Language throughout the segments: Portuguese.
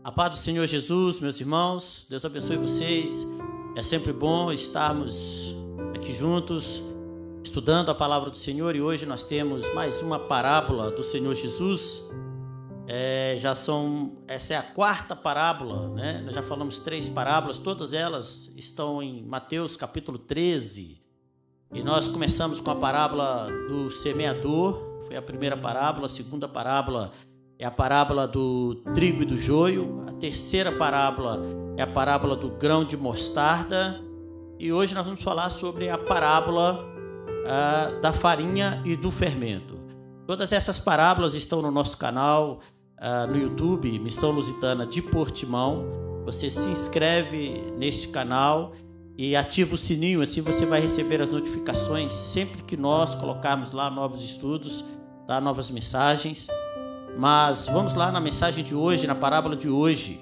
A paz do Senhor Jesus, meus irmãos, Deus abençoe vocês. É sempre bom estarmos aqui juntos, estudando a palavra do Senhor, e hoje nós temos mais uma parábola do Senhor Jesus. Essa é a quarta parábola, né? Nós já falamos 3 parábolas, todas elas estão em Mateus capítulo 13. E nós começamos com a parábola do semeador, foi a primeira parábola. A segunda parábola é a parábola do trigo e do joio. A terceira parábola é a parábola do grão de mostarda. E hoje nós vamos falar sobre a parábola da farinha e do fermento. Todas essas parábolas estão no nosso canal no YouTube, Missão Lusitana de Portimão. Você se inscreve neste canal e ativa o sininho, assim você vai receber as notificações sempre que nós colocarmos lá novos estudos, novas mensagens. Mas vamos lá na mensagem de hoje, na parábola de hoje,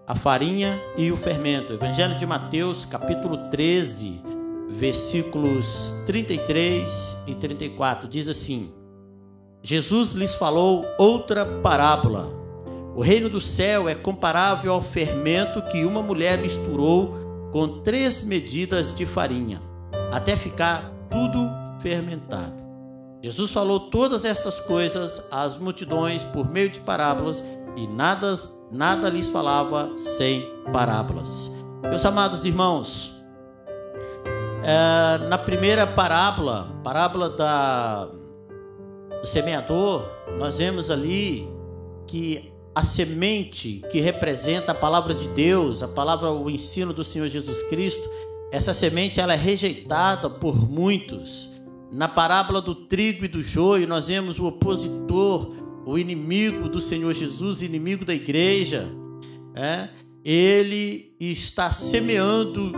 a farinha e o fermento. Evangelho de Mateus, capítulo 13, versículos 33 e 34, diz assim: Jesus lhes falou outra parábola. O reino do céu é comparável ao fermento que uma mulher misturou com 3 medidas de farinha, até ficar tudo fermentado. Jesus falou todas estas coisas às multidões por meio de parábolas, e nada lhes falava sem parábolas. Meus amados irmãos, na primeira parábola do semeador, nós vemos ali que a semente que representa a palavra de Deus, o ensino do Senhor Jesus Cristo, essa semente ela é rejeitada por muitos. Na parábola do trigo e do joio, nós vemos o opositor, o inimigo do Senhor Jesus, inimigo da igreja. Ele está semeando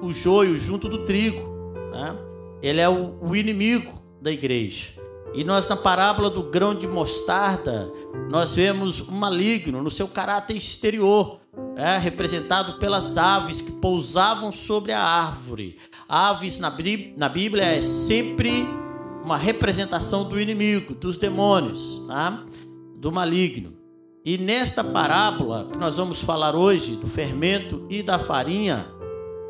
o joio junto do trigo. Ele é o inimigo da igreja. E nós, na parábola do grão de mostarda, nós vemos o maligno no seu caráter exterior, representado pelas aves que pousavam sobre a árvore. Aves na Bíblia é sempre uma representação do inimigo, dos demônios, do maligno. E nesta parábola que nós vamos falar hoje, do fermento e da farinha,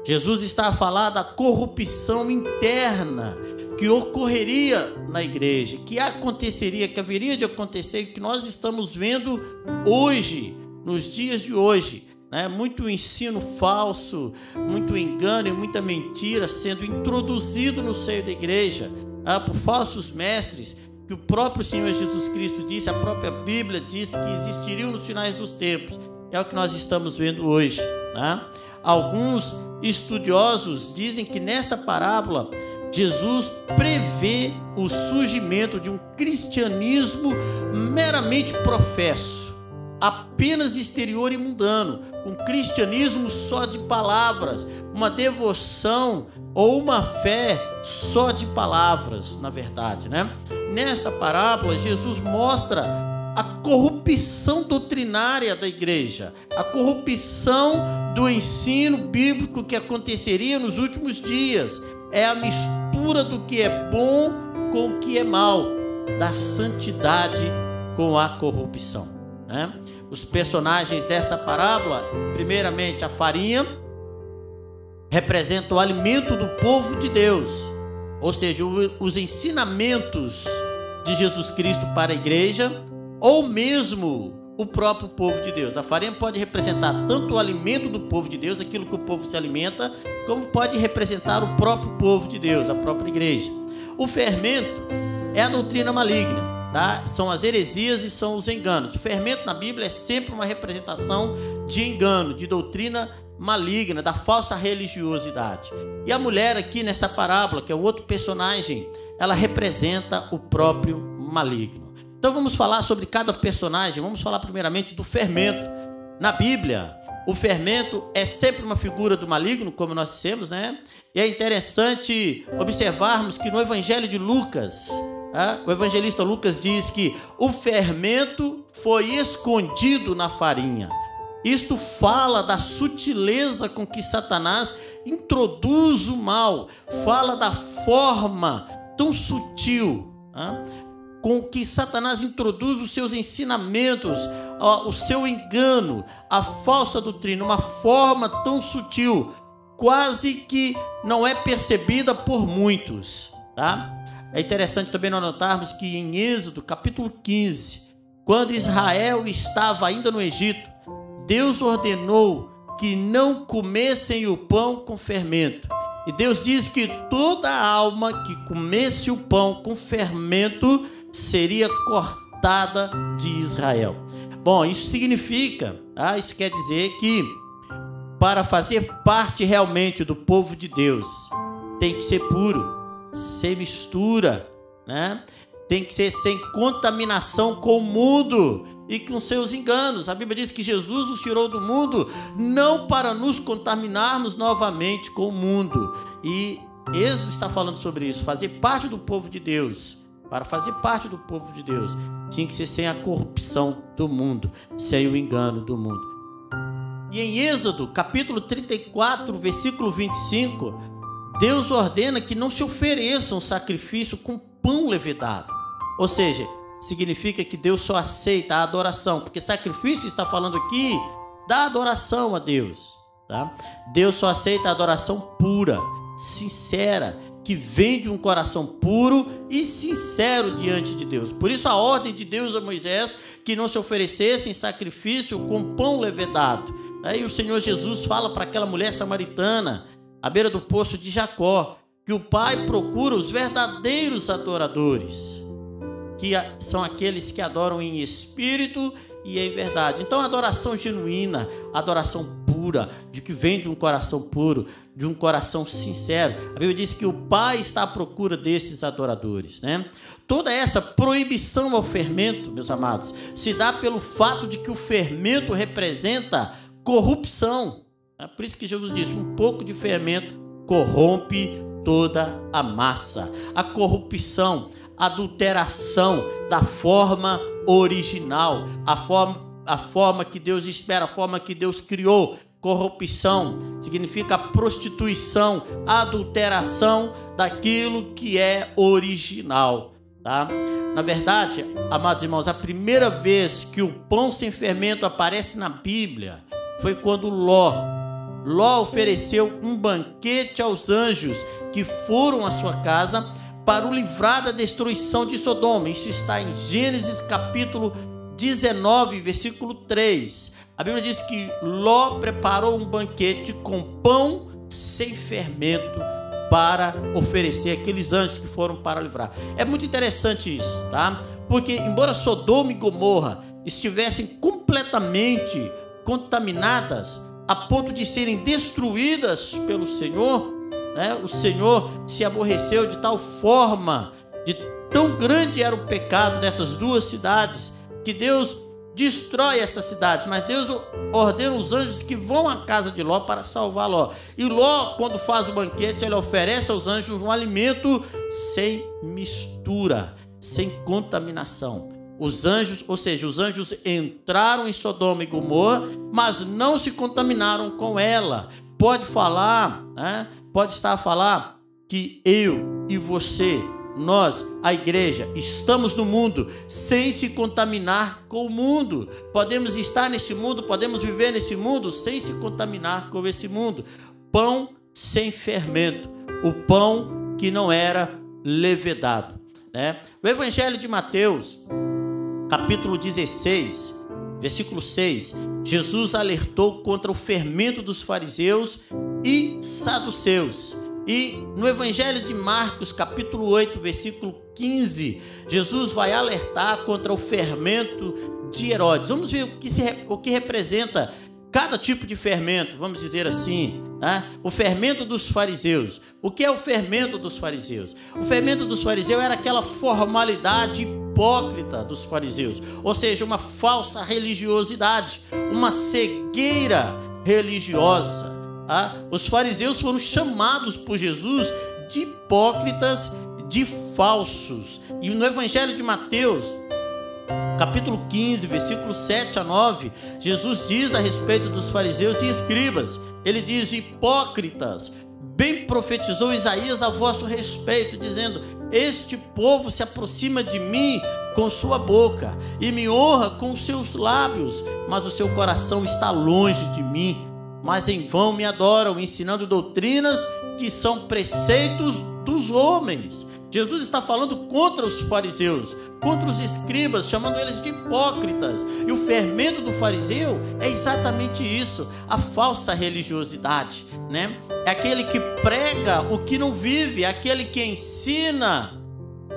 Jesus está a falar da corrupção interna que ocorreria na igreja, que aconteceria, que haveria de acontecer, que nós estamos vendo hoje, nos dias de hoje. Muito ensino falso, muito engano e muita mentira sendo introduzido no seio da igreja por falsos mestres, que o próprio Senhor Jesus Cristo disse, a própria Bíblia diz que existiriam nos finais dos tempos. É o que nós estamos vendo hoje. Alguns estudiosos dizem que nesta parábola Jesus prevê o surgimento de um cristianismo meramente professo, apenas exterior e mundano, um cristianismo só de palavras, uma devoção ou uma fé só de palavras, na verdade, Nesta parábola, Jesus mostra a corrupção doutrinária da igreja, a corrupção do ensino bíblico que aconteceria nos últimos dias. É a mistura do que é bom com o que é mal, da santidade com a corrupção. Os personagens dessa parábola, primeiramente a farinha, representa o alimento do povo de Deus, ou seja, os ensinamentos de Jesus Cristo para a igreja, ou mesmo o próprio povo de Deus. A farinha pode representar tanto o alimento do povo de Deus, aquilo que o povo se alimenta, como pode representar o próprio povo de Deus, a própria igreja. O fermento é a doutrina maligna, São as heresias e são os enganos. O fermento na Bíblia é sempre uma representação de engano, de doutrina maligna, da falsa religiosidade. E a mulher aqui nessa parábola, que é o outro personagem, ela representa o próprio maligno. Então vamos falar sobre cada personagem. Vamos falar primeiramente do fermento. Na Bíblia, o fermento é sempre uma figura do maligno, como nós dissemos, E é interessante observarmos que no Evangelho de Lucas, o evangelista Lucas diz que o fermento foi escondido na farinha. Isto fala da sutileza com que Satanás introduz o mal, fala da forma tão sutil. com que Satanás introduz os seus ensinamentos, o seu engano, a falsa doutrina, uma forma tão sutil, quase que não é percebida por muitos, tá? É interessante também nós notarmos que em Êxodo, capítulo 15, quando Israel estava ainda no Egito, Deus ordenou que não comessem o pão com fermento. E Deus diz que toda alma que comesse o pão com fermento seria cortada de Israel. Bom, isso significa, isso quer dizer que para fazer parte realmente do povo de Deus, tem que ser puro, sem mistura, né? Tem que ser sem contaminação com o mundo e com seus enganos. A Bíblia diz que Jesus nos tirou do mundo não para nos contaminarmos novamente com o mundo. E Êxodo está falando sobre isso, fazer parte do povo de Deus. Para fazer parte do povo de Deus, tinha que ser sem a corrupção do mundo, sem o engano do mundo. E em Êxodo, capítulo 34, versículo 25, Deus ordena que não se ofereçam sacrifício com pão levedado. Ou seja, significa que Deus só aceita a adoração, porque sacrifício está falando aqui da adoração a Deus, tá? Deus só aceita a adoração pura, sincera, que vem de um coração puro e sincero diante de Deus. Por isso a ordem de Deus a Moisés que não se oferecessem sacrifício com pão levedado. Aí o Senhor Jesus fala para aquela mulher samaritana à beira do poço de Jacó que o Pai procura os verdadeiros adoradores, que são aqueles que adoram em espírito e em verdade. Então a adoração genuína, a adoração pura, de que vem de um coração puro, de um coração sincero. A Bíblia diz que o Pai está à procura desses adoradores, né? Toda essa proibição ao fermento, meus amados, se dá pelo fato de que o fermento representa corrupção. É por isso que Jesus disse, um pouco de fermento corrompe toda a massa. A corrupção, a adulteração da forma original, a forma que Deus espera, a forma que Deus criou. Corrupção significa a prostituição, a adulteração daquilo que é original, tá? Na verdade, amados irmãos, a primeira vez que o pão sem fermento aparece na Bíblia foi quando Ló ofereceu um banquete aos anjos que foram à sua casa para o livrar da destruição de Sodoma. Isso está em Gênesis capítulo 19, versículo 3. A Bíblia diz que Ló preparou um banquete com pão sem fermento para oferecer àqueles anjos que foram para livrar. É muito interessante isso, tá? Porque embora Sodoma e Gomorra estivessem completamente contaminadas a ponto de serem destruídas pelo Senhor, né? O Senhor se aborreceu de tal forma, de tão grande era o pecado dessas duas cidades, que Deus destrói essas cidades, mas Deus ordena os anjos que vão à casa de Ló para salvar Ló. E Ló, quando faz o banquete, ele oferece aos anjos um alimento sem mistura, sem contaminação. Os anjos, ou seja, os anjos entraram em Sodoma e Gomorra, mas não se contaminaram com ela. Pode falar, né? Pode estar a falar que eu e você, nós, a igreja, estamos no mundo sem se contaminar com o mundo. Podemos estar nesse mundo, podemos viver nesse mundo sem se contaminar com esse mundo. Pão sem fermento, o pão que não era levedado, né? O Evangelho de Mateus, capítulo 16, versículo 6, Jesus alertou contra o fermento dos fariseus e saduceus. E no Evangelho de Marcos, capítulo 8, versículo 15, Jesus vai alertar contra o fermento de Herodes. Vamos ver o que representa cada tipo de fermento, vamos dizer assim, né? O fermento dos fariseus. O que é o fermento dos fariseus? O fermento dos fariseus era aquela formalidade hipócrita dos fariseus, ou seja, uma falsa religiosidade, uma cegueira religiosa. Os fariseus foram chamados por Jesus de hipócritas, de falsos. E no Evangelho de Mateus, capítulo 15, versículos 7 a 9, Jesus diz a respeito dos fariseus e escribas. Ele diz: hipócritas, bem profetizou Isaías a vosso respeito, dizendo: este povo se aproxima de mim com sua boca e me honra com os seus lábios, mas o seu coração está longe de mim. Mas em vão me adoram, ensinando doutrinas que são preceitos dos homens. Jesus está falando contra os fariseus, contra os escribas, chamando eles de hipócritas. E o fermento do fariseu é exatamente isso, a falsa religiosidade, né? É aquele que prega o que não vive, é aquele que ensina,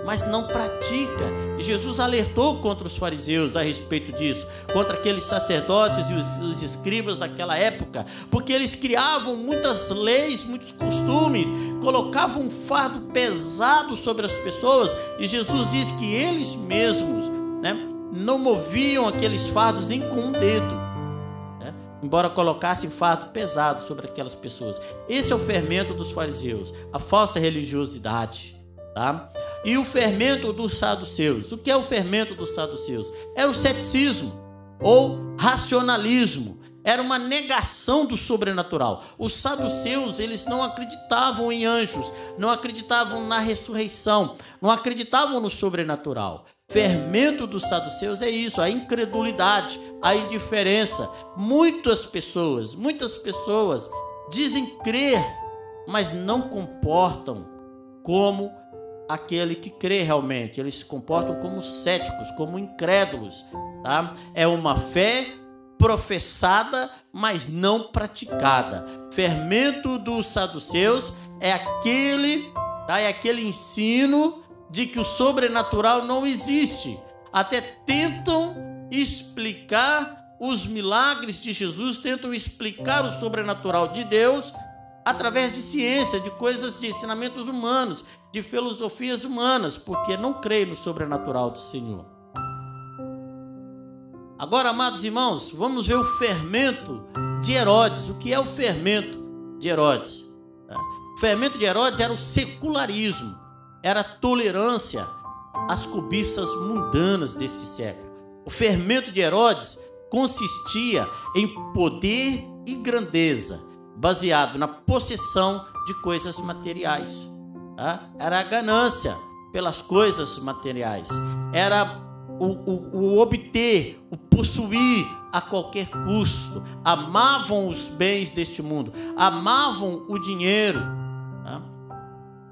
mas não pratica. E Jesus alertou contra os fariseus a respeito disso, contra aqueles sacerdotes e os escribas daquela época, porque eles criavam muitas leis, muitos costumes, colocavam um fardo pesado sobre as pessoas, e Jesus diz que eles mesmos, né, não moviam aqueles fardos nem com um dedo, né, embora colocassem fardo pesado sobre aquelas pessoas. Esse é o fermento dos fariseus, a falsa religiosidade. Tá? E o fermento dos saduceus. O que é o fermento dos saduceus? Era o ceticismo ou racionalismo. Era uma negação do sobrenatural. Os saduceus, eles não acreditavam em anjos, não acreditavam na ressurreição, não acreditavam no sobrenatural. Fermento dos saduceus é isso, a incredulidade, a indiferença. Muitas pessoas dizem crer, mas não comportam como aquele que crê realmente. Eles se comportam como céticos, como incrédulos, tá? É uma fé professada, mas não praticada. Fermento dos saduceus é aquele, tá? É aquele ensino de que o sobrenatural não existe. Até tentam explicar os milagres de Jesus, tentam explicar o sobrenatural de Deus através de ciência, de coisas, de ensinamentos humanos, de filosofias humanas, porque não creem no sobrenatural do Senhor. Agora, amados irmãos, vamos ver o fermento de Herodes. O que é o fermento de Herodes? O fermento de Herodes era o secularismo, era a tolerância às cobiças mundanas deste século. O fermento de Herodes consistia em poder e grandeza, baseado na possessão de coisas materiais. Tá? Era a ganância pelas coisas materiais. Era o obter, o possuir a qualquer custo. Amavam os bens deste mundo, amavam o dinheiro. Tá?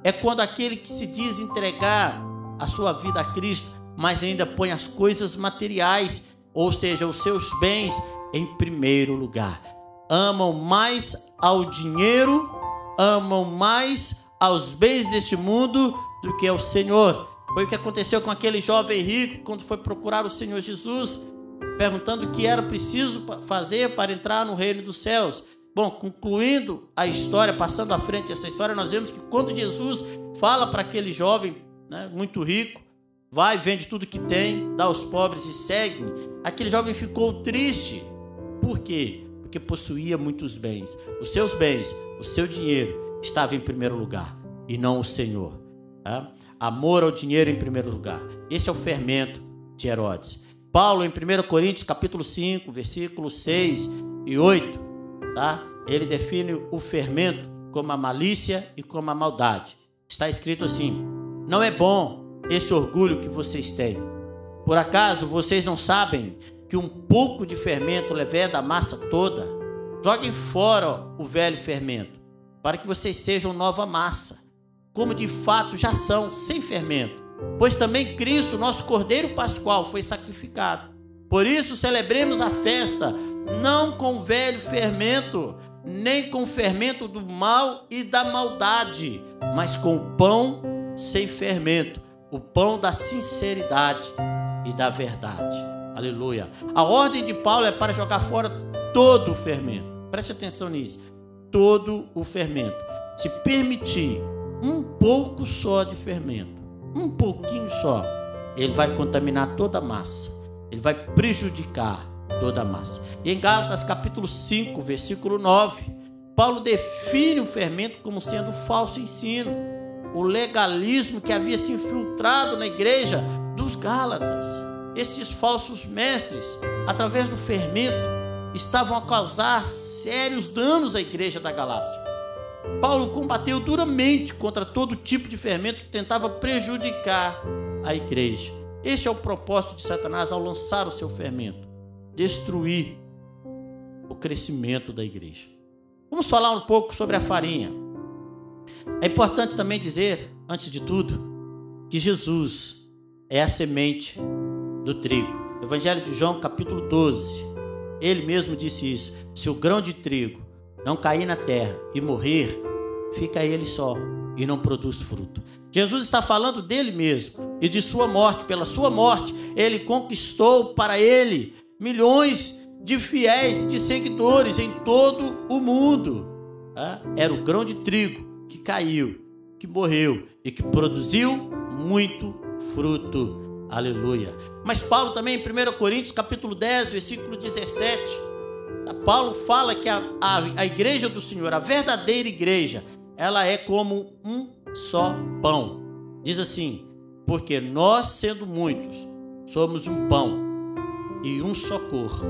É quando aquele que se diz entregar a sua vida a Cristo, mas ainda põe as coisas materiais, ou seja, os seus bens, em primeiro lugar. Amam mais ao dinheiro, amam mais aos bens deste mundo do que ao Senhor. Foi o que aconteceu com aquele jovem rico quando foi procurar o Senhor Jesus, perguntando o que era preciso fazer para entrar no reino dos céus. Bom, concluindo a história, passando à frente essa história, nós vemos que quando Jesus fala para aquele jovem, né, muito rico, vai, vende tudo que tem, dá aos pobres e segue-me, aquele jovem ficou triste. Por quê? Porque possuía muitos bens. Os seus bens, o seu dinheiro estava em primeiro lugar e não o Senhor. Tá? Amor ao dinheiro em primeiro lugar. Esse é o fermento de Herodes. Paulo, em 1 Coríntios capítulo 5, versículos 6 e 8, tá? Ele define o fermento como a malícia e como a maldade. Está escrito assim: não é bom esse orgulho que vocês têm. Por acaso vocês não sabem que um pouco de fermento leveda a massa toda? Joguem fora o velho fermento, para que vocês sejam nova massa, como de fato já são, sem fermento. Pois também Cristo, nosso Cordeiro Pascual, foi sacrificado. Por isso celebremos a festa, não com velho fermento, nem com fermento do mal e da maldade, mas com o pão sem fermento, o pão da sinceridade e da verdade. Aleluia. A ordem de Paulo é para jogar fora todo o fermento. Preste atenção nisso. Todo o fermento. Se permitir um pouco só de fermento, um pouquinho só, ele vai contaminar toda a massa. Ele vai prejudicar toda a massa. E em Gálatas capítulo 5, versículo 9, Paulo define o fermento como sendo falso ensino, o legalismo que havia se infiltrado na igreja dos Gálatas. Esses falsos mestres, através do fermento, estavam a causar sérios danos à igreja da Galácia. Paulo combateu duramente contra todo tipo de fermento que tentava prejudicar a igreja. Este é o propósito de Satanás ao lançar o seu fermento: destruir o crescimento da igreja. Vamos falar um pouco sobre a farinha. É importante também dizer, antes de tudo, que Jesus é a semente do trigo. Evangelho de João, capítulo 12. Ele mesmo disse isso: se o grão de trigo não cair na terra e morrer, fica ele só e não produz fruto. Jesus está falando dele mesmo e de sua morte. Pela sua morte, ele conquistou para ele milhões de fiéis e de seguidores em todo o mundo. Era o grão de trigo que caiu, que morreu e que produziu muito fruto. Aleluia. Mas Paulo também em 1 Coríntios capítulo 10, versículo 17, Paulo fala que a igreja do Senhor, a verdadeira igreja, ela é como um só pão. Diz assim: porque nós, sendo muitos, somos um pão e um só corpo,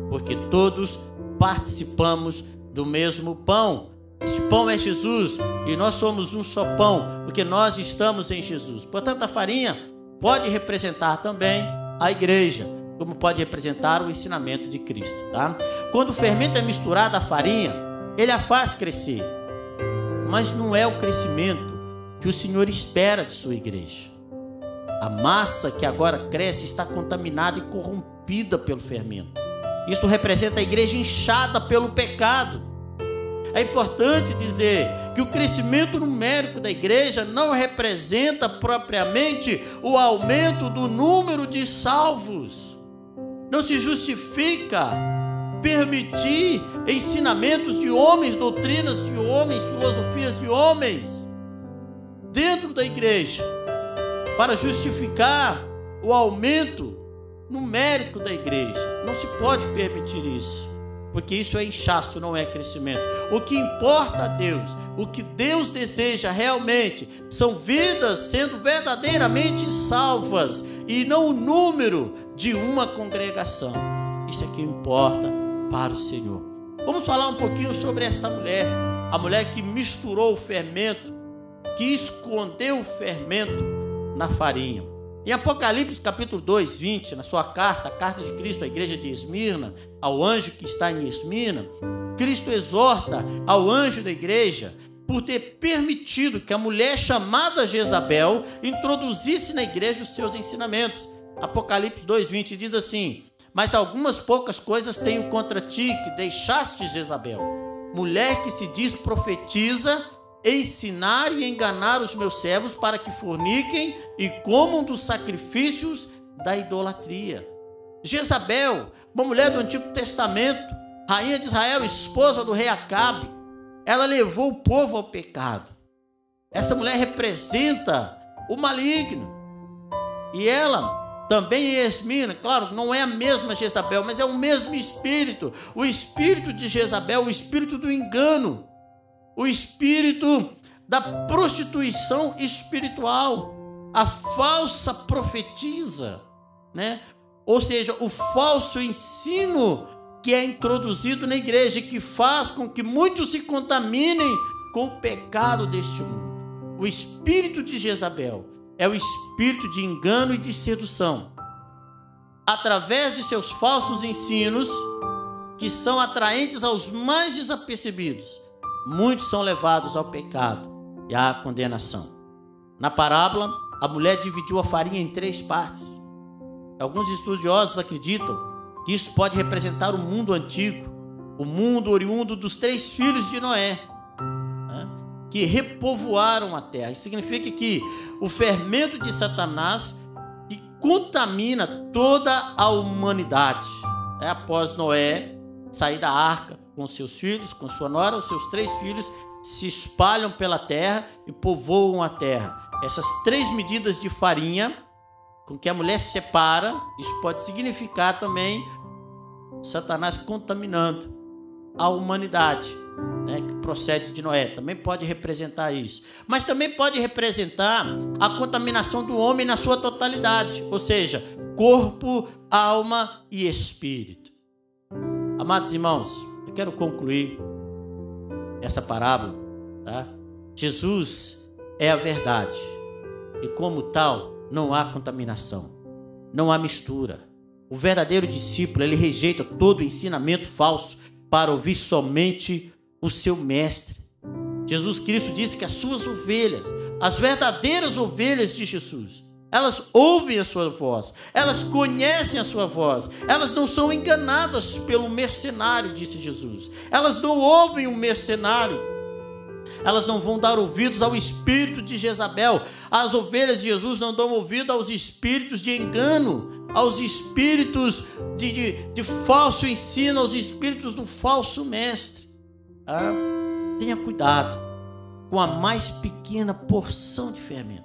porque todos participamos do mesmo pão. Este pão é Jesus e nós somos um só pão, porque nós estamos em Jesus. Portanto, a farinha pode representar também a igreja, como pode representar o ensinamento de Cristo, tá? Quando o fermento é misturado à farinha, ele a faz crescer, mas não é o crescimento que o Senhor espera de sua igreja. A massa que agora cresce está contaminada e corrompida pelo fermento. Isto representa a igreja inchada pelo pecado. É importante dizer que o crescimento numérico da igreja não representa propriamente o aumento do número de salvos. Não se justifica permitir ensinamentos de homens, doutrinas de homens, filosofias de homens dentro da igreja para justificar o aumento numérico da igreja. Não se pode permitir isso, porque isso é inchaço, não é crescimento. O que importa a Deus, o que Deus deseja realmente, são vidas sendo verdadeiramente salvas e não o número de uma congregação. Isso é que importa para o Senhor. Vamos falar um pouquinho sobre esta mulher, a mulher que misturou o fermento, que escondeu o fermento na farinha. Em Apocalipse capítulo 2, 20, na sua carta, a carta de Cristo à igreja de Esmirna, ao anjo que está em Esmirna, Cristo exorta ao anjo da igreja por ter permitido que a mulher chamada Jezabel introduzisse na igreja os seus ensinamentos. Apocalipse 2, 20 diz assim: mas algumas poucas coisas tenho contra ti, que deixaste Jezabel, mulher que se diz profetiza, ensinar e enganar os meus servos para que forniquem e comam dos sacrifícios da idolatria. Jezabel, uma mulher do Antigo Testamento, rainha de Israel, esposa do rei Acabe, ela levou o povo ao pecado. Essa mulher representa o maligno. E ela também em Esmirna, claro, não é a mesma Jezabel, mas é o mesmo espírito. O espírito de Jezabel, o espírito do engano, o espírito da prostituição espiritual, a falsa profetisa, né? Ou seja, o falso ensino que é introduzido na igreja e que faz com que muitos se contaminem com o pecado deste mundo. O espírito de Jezabel é o espírito de engano e de sedução. Através de seus falsos ensinos, que são atraentes aos mais desapercebidos, muitos são levados ao pecado e à condenação. Na parábola, a mulher dividiu a farinha em 3 partes. Alguns estudiosos acreditam que isso pode representar o mundo antigo, o mundo oriundo dos 3 filhos de Noé, né, que repovoaram a terra. Isso significa que o fermento de Satanás que contamina toda a humanidade. Após Noé sair da arca com seus filhos, com sua nora, os seus 3 filhos se espalham pela terra e povoam a terra. Essas 3 medidas de farinha com que a mulher se separa, isso pode significar também Satanás contaminando a humanidade, né, que procede de Noé. Também pode representar isso. Mas também pode representar a contaminação do homem na sua totalidade, ou seja, corpo, alma e espírito. Amados irmãos, eu quero concluir essa parábola tá? Jesus é a verdade. E como tal, não há contaminação, não há mistura. O verdadeiro discípulo, ele rejeita todo ensinamento falso para ouvir somente o seu mestre. Jesus Cristo disse que as suas ovelhas, as verdadeiras ovelhas de Jesus, elas ouvem a sua voz, elas conhecem a sua voz, elas não são enganadas pelo mercenário, disse Jesus. Elas não ouvem um mercenário, elas não vão dar ouvidos ao espírito de Jezabel. As ovelhas de Jesus não dão ouvido aos espíritos de engano, aos espíritos de falso ensino, aos espíritos do falso mestre. Tenha cuidado com a mais pequena porção de fermento,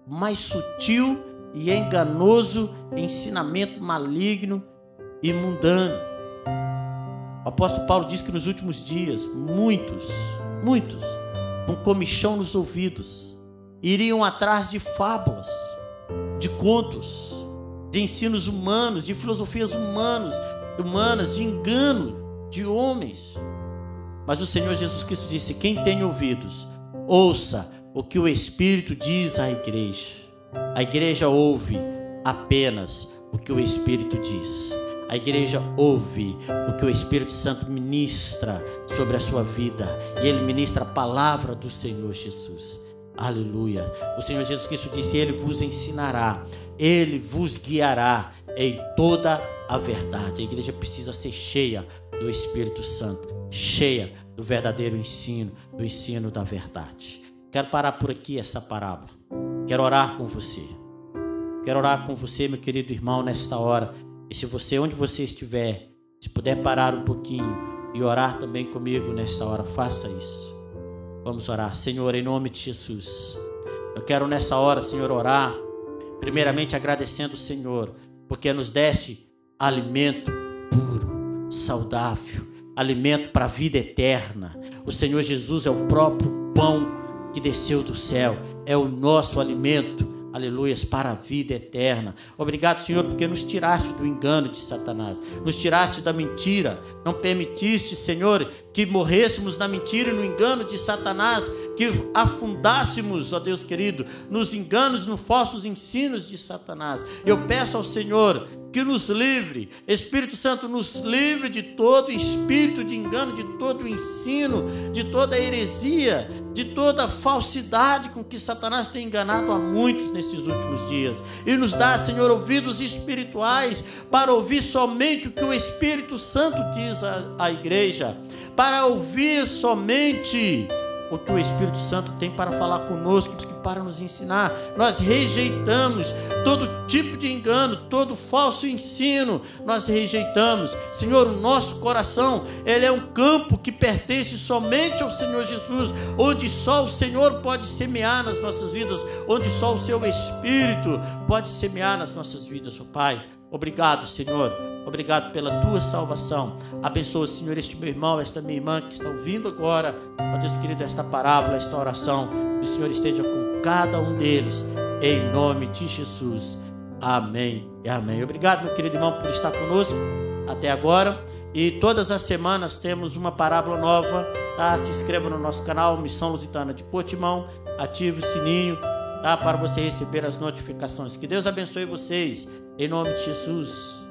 mais sutil e enganoso ensinamento maligno e mundano. O apóstolo Paulo diz que nos últimos dias, muitos, com comichão nos ouvidos, iriam atrás de fábulas, de contos, de ensinos humanos, de filosofias humanas, de engano de homens. Mas o Senhor Jesus Cristo disse: quem tem ouvidos, ouça o que o Espírito diz à igreja. A igreja ouve apenas o que o Espírito diz. A igreja ouve o que o Espírito Santo ministra sobre a sua vida. E ele ministra a palavra do Senhor Jesus. Aleluia. O Senhor Jesus Cristo disse: ele vos ensinará, ele vos guiará em toda a verdade. A igreja precisa ser cheia do Espírito Santo, cheia do verdadeiro ensino, do ensino da verdade. Quero parar por aqui essa parábola. Quero orar com você. Quero orar com você, meu querido irmão, nesta hora. E se você, onde você estiver, se puder parar um pouquinho e orar também comigo nesta hora, faça isso. Vamos orar. Senhor, em nome de Jesus, eu quero nessa hora, Senhor, orar, primeiramente agradecendo o Senhor, porque nos deste alimento puro, saudável, alimento para a vida eterna. O Senhor Jesus é o próprio pão que desceu do céu, é o nosso alimento, aleluias, para a vida eterna. Obrigado, Senhor, porque nos tiraste do engano de Satanás, nos tiraste da mentira, não permitiste, Senhor, que morrêssemos na mentira e no engano de Satanás, que afundássemos, ó Deus querido, nos enganos, nos falsos ensinos de Satanás. Eu peço ao Senhor que nos livre, Espírito Santo, nos livre de todo espírito de engano, de todo ensino, de toda heresia, de toda falsidade com que Satanás tem enganado a muitos nestes últimos dias. E nos dá, Senhor, ouvidos espirituais para ouvir somente o que o Espírito Santo diz à igreja, para ouvir somente o que o Espírito Santo tem para falar conosco, para nos ensinar. Nós rejeitamos todo tipo de engano, todo falso ensino, nós rejeitamos. Senhor, o nosso coração, ele é um campo que pertence somente ao Senhor Jesus, onde só o Senhor pode semear nas nossas vidas, onde só o seu Espírito pode semear nas nossas vidas, ó Pai. Obrigado, Senhor. Obrigado pela tua salvação. Abençoa, Senhor, este meu irmão, esta minha irmã que está ouvindo agora, ó Deus querido, esta parábola, esta oração. Que o Senhor esteja com cada um deles, em nome de Jesus. Amém e amém. Obrigado, meu querido irmão, por estar conosco até agora. E todas as semanas temos uma parábola nova, tá? Se inscreva no nosso canal, Missão Lusitana de Portimão. Ative o sininho, tá? Para você receber as notificações. Que Deus abençoe vocês, em nome de Jesus.